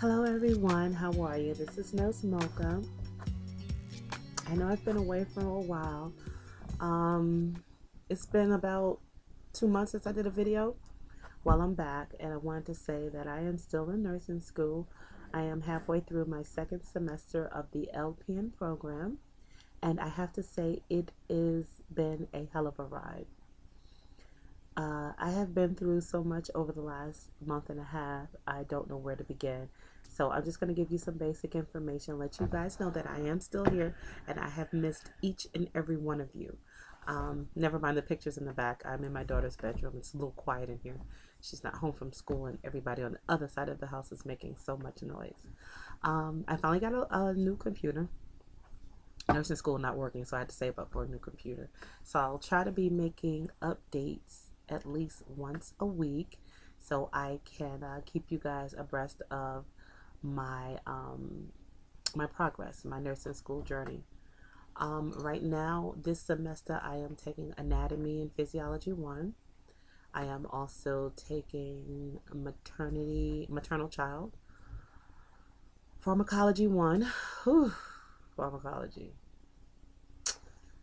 Hello everyone, how are you? This is Nurse Mocha. I know I've been away for a while. Um, it's been about 2 months since I did a video. Well, I'm back and I wanted to say that I am still in nursing school. I am halfway through my second semester of the LPN program, and I have to say it has been a hell of a ride. I have been through so much over the last month and a half, I don't know where to begin. So I'm just going to give you some basic information, let you guys know that I am still here and I have missed each and every one of you. Never mind the pictures in the back. I'm in my daughter's bedroom. It's a little quiet in here. She's not home from school and everybody on the other side of the house is making so much noise. I finally got a new computer. Nursing school not working, so I had to save up for a new computer. So I'll try to be making updates at least once a week so I can keep you guys abreast of my my progress, my nursing school journey. Right now, this semester, I am taking Anatomy and Physiology 1. I am also taking Maternal Child, Pharmacology 1. Whew, pharmacology.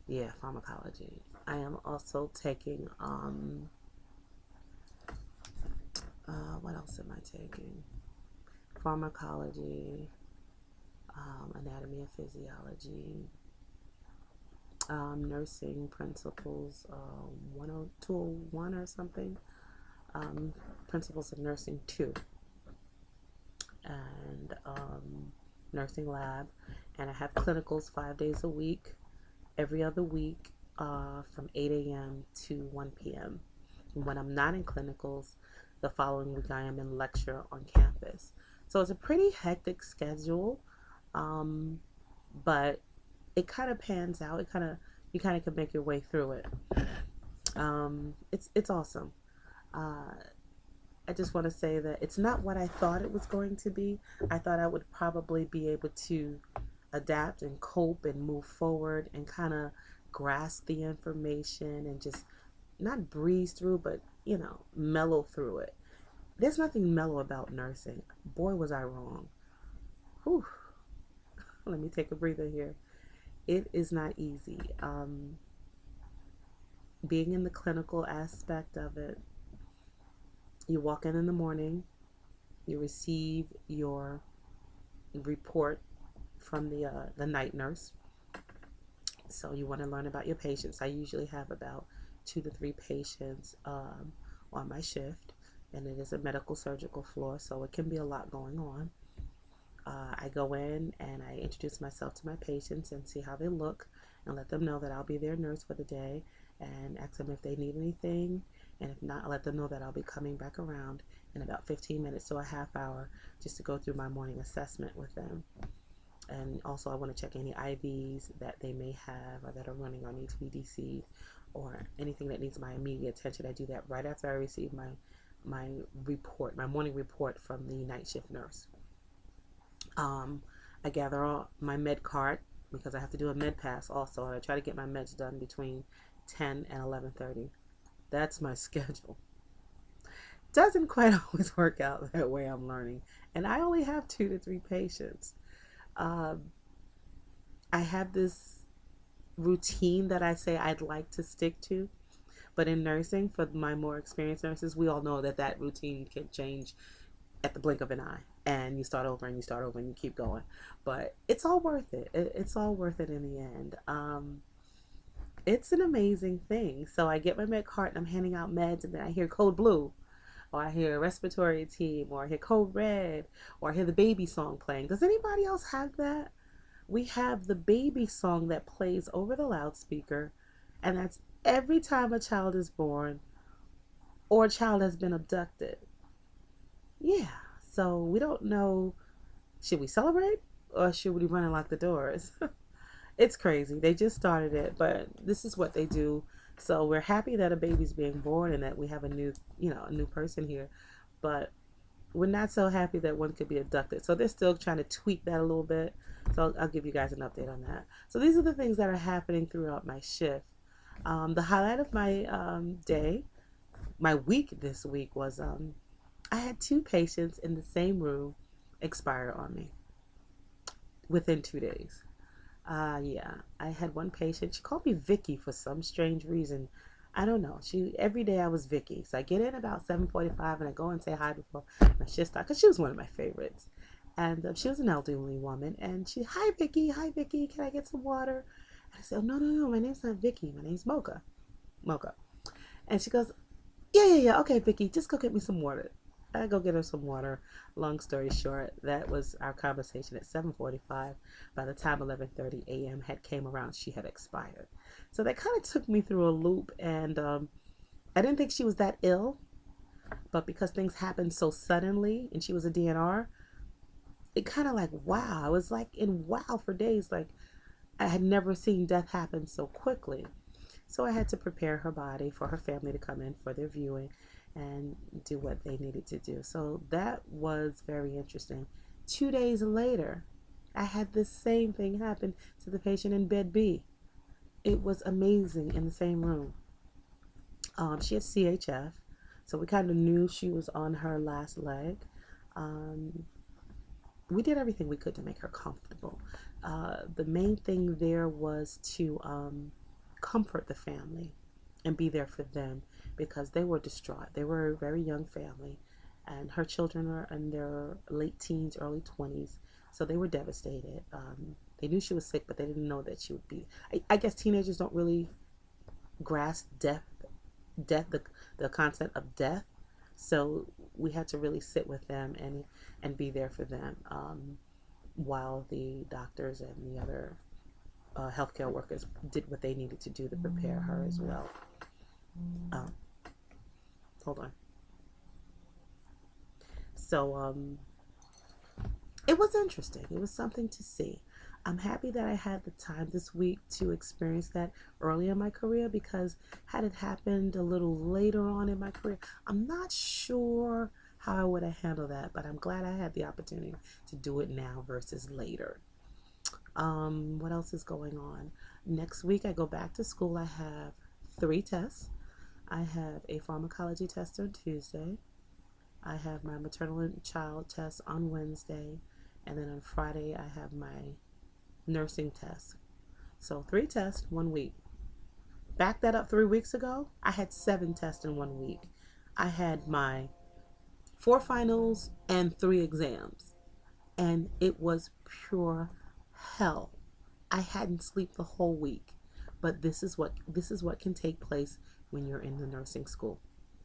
Yeah, pharmacology. I am also taking, what else am I taking? Pharmacology, anatomy and physiology, nursing principles, 10201 or something, principles of nursing 2, and nursing lab. And I have clinicals 5 days a week, every other week, from 8 a.m. to 1 p.m. When I'm not in clinicals, the following week I am in lecture on campus. So it's a pretty hectic schedule, but it kind of pans out. You kind of can make your way through it. It's awesome. I just want to say that it's not what I thought it was going to be. I thought I would probably be able to adapt and cope and move forward and kind of grasp the information and just not breeze through, but mellow through it. There's nothing mellow about nursing. Boy, was I wrong. Whew. Let me take a breather here. It is not easy. Being in the clinical aspect of it, you walk in the morning, you receive your report from the night nurse. So you want to learn about your patients. I usually have about 2 to 3 patients on my shift, and it is a medical surgical floor, so it can be a lot going on. I go in and I introduce myself to my patients and see how they look and let them know that I'll be their nurse for the day and ask them if they need anything. And if not, I'll let them know that I'll be coming back around in about 15 minutes to a half hour just to go through my morning assessment with them. And also I want to check any IVs that they may have or that are running or need to be DC'd or anything that needs my immediate attention. I do that right after I receive my report, my morning report from the night shift nurse. I gather all my med card because I have to do a med pass also, and I try to get my meds done between 10 and 11:30. That's my schedule. Doesn't quite always work out that way, I'm learning. And I only have 2 to 3 patients. Um, I have this routine that I say I'd like to stick to. But in nursing, for my more experienced nurses, we all know that that routine can change at the blink of an eye, and you start over and you start over and you keep going. But it's all worth it. It's all worth it in the end. It's an amazing thing. So I get my med card and I'm handing out meds, and then I hear code blue, or I hear respiratory team, or I hear code red, or I hear the baby song playing. Does anybody else have that? We have the baby song that plays over the loudspeaker, and that's every time a child is born or a child has been abducted. Yeah, so we don't know, should we celebrate or should we run and lock the doors? It's crazy. They just started it, but this is what they do. So we're happy that a baby's being born and that we have a new person here. But we're not so happy that one could be abducted. So they're still trying to tweak that a little bit. So I'll give you guys an update on that. So these are the things that are happening throughout my shift. The highlight of my my week this week was I had 2 patients in the same room expired on me within 2 days. Yeah, I had one patient. She called me Vicky for some strange reason. I don't know. She every day I was Vicky. So I get in about 7:45 and I go and say hi before my shift starts because she was one of my favorites. And she was an elderly woman. And she, hi Vicky, can I get some water? And I said, oh, no, no, no, my name's not Vicky. My name's Mocha. Mocha. And she goes, yeah. Okay, Vicky, just go get me some water. I go get her some water. Long story short, that was our conversation at 7:45. By the time 11:30 a.m. had came around, she had expired. So that kind of took me through a loop, and I didn't think she was that ill, but because things happened so suddenly, and she was a DNR, it kind of like wow. I was like in wow for days. Like I had never seen death happen so quickly. So I had to prepare her body for her family to come in for their viewing and do what they needed to do. So that was very interesting. 2 days later, I had the same thing happen to the patient in bed B. It was amazing in the same room. She had CHF, so we kind of knew she was on her last leg. Um, we did everything we could to make her comfortable. The main thing there was to comfort the family and be there for them because they were distraught. They were a very young family, and her children are in their late teens, early 20s, so they were devastated. They knew she was sick, but they didn't know that she would be. I guess teenagers don't really grasp the concept of death. So we had to really sit with them and be there for them while the doctors and the other healthcare workers did what they needed to do to prepare her as well. Um, Hold on. So it was interesting. It was something to see. I'm happy that I had the time this week to experience that early in my career because had it happened a little later on in my career, I'm not sure how I would have handled that, but I'm glad I had the opportunity to do it now versus later. What else is going on? Next week I go back to school. I have 3 tests. I have a pharmacology test on Tuesday. I have my maternal and child test on Wednesday. And then on Friday, I have my nursing test. So 3 tests, 1 week. Back that up 3 weeks ago, I had 7 tests in 1 week. I had my 4 finals and 3 exams. And it was pure hell. I hadn't slept the whole week. But this is what can take place when you're in the nursing school,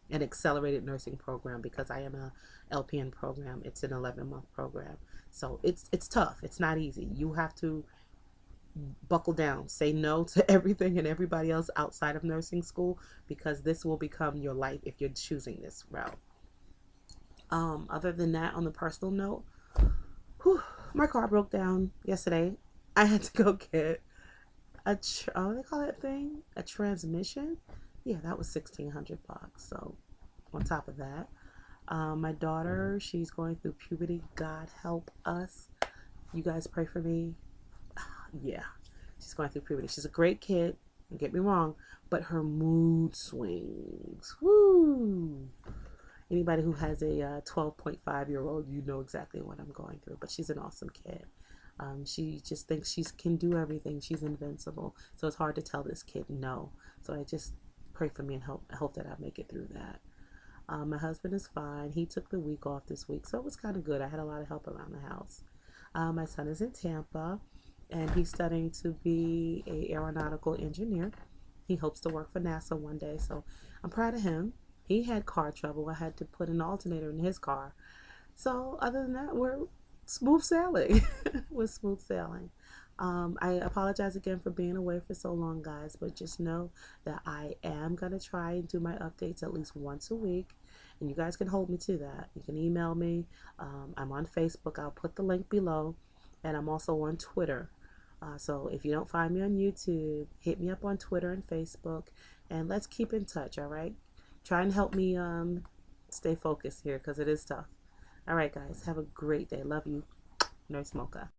an accelerated nursing program, because I am a LPN program. It's an 11-month program. So it's tough. It's not easy. You have to buckle down, say no to everything and everybody else outside of nursing school because this will become your life if you're choosing this route. Other than that, on the personal note, my car broke down yesterday. I had to go get what do they call that thing? A transmission? Yeah, that was $1,600. So on top of that, my daughter, she's going through puberty. God help us. You guys pray for me. Yeah, she's going through puberty. She's a great kid. Don't get me wrong, but her mood swings. Woo! Anybody who has a 12.5-year-old, you know exactly what I'm going through. But she's an awesome kid. She just thinks she can do everything. She's invincible. So it's hard to tell this kid no. So I just pray for me and hope that I make it through that. My husband is fine. He took the week off this week, so it was kind of good. I had a lot of help around the house. My son is in Tampa, and he's studying to be a aeronautical engineer. He hopes to work for NASA one day, so I'm proud of him. He had car trouble. I had to put an alternator in his car. So other than that, we're smooth sailing. We're smooth sailing. I apologize again for being away for so long, guys, but just know that I am going to try and do my updates at least once a week, and you guys can hold me to that. You can email me. I'm on Facebook. I'll put the link below, and I'm also on Twitter. So if you don't find me on YouTube, hit me up on Twitter and Facebook, and let's keep in touch, all right? Try and help me stay focused here because it is tough. All right, guys, have a great day. Love you. Nurse Mocha.